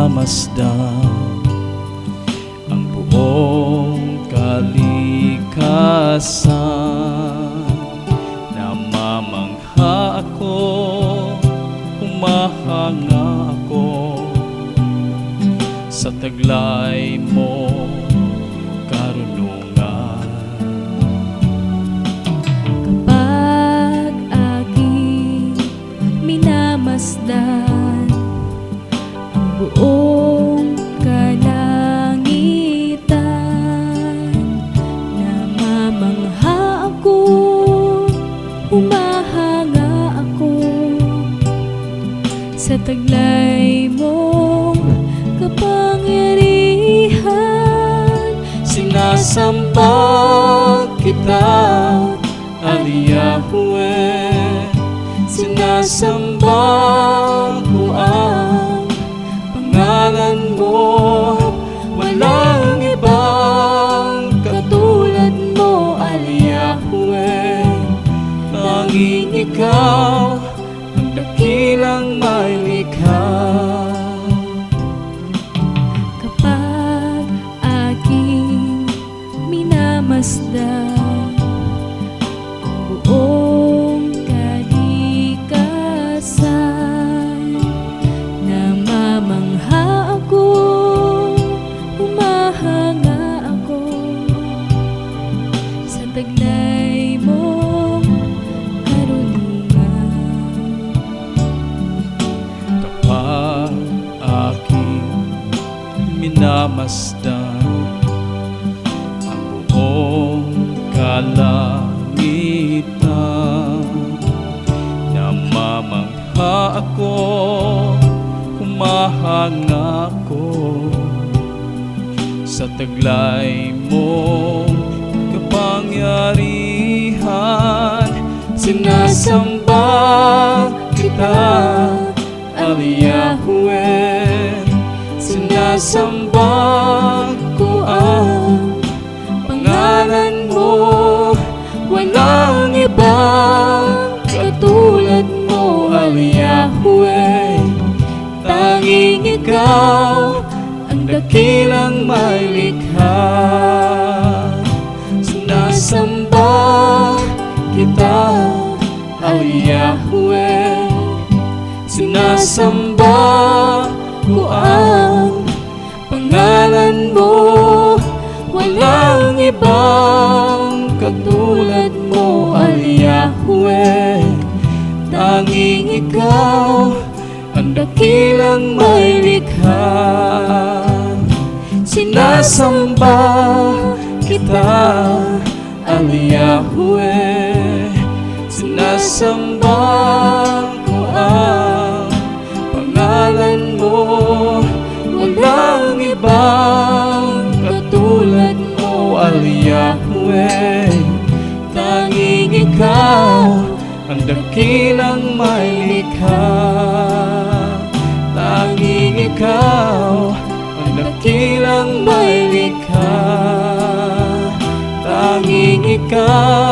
pinamasdan ang buong kalikasan. Namamangha ako, humahanga ako sa taglay mo karunungan. Kapag aking minamasdan ang buong kalangitan, namamangha ako, humahanga ako sa taglay mong kapangyarihan. Sinasamba kita, Ali Yahweh. Sinasamba ko ang pangalan mo. Walang ibang katulad mo, Ali Yahweh. Tanging ikaw ang dakilang may likha. Kapag aking minamasdan ang buong kalikasan, namamangha ako, humahanga ako sa taglay mong karunungan. Kapag aking minamasdan ang buong kalangitan, namamangha ako, humahanga ako sa taglay mong kapangyarihan. Sinasamba kita, Ali Yahweh. Sinasamba ko ang pangalan mo. Walang ibang katulad mo, Ali Yahweh. Tanging ikaw ang dakilang may likha. Sinasamba kita, Ali Yahweh. Sinasamba ko ang pangalan mo. Walang ibang katulad mo, Ali Yahweh. Tanging ikaw ang dakilang may likha. Sinasamba kita, Ali Yahweh. Sinasamba ko ang pangalan mo. Walang ibang katulad mo, Ali Yahweh. Tanging ikaw ang dakilang may likha. Tanging ikaw ang dakilang may likha. Tanging ikaw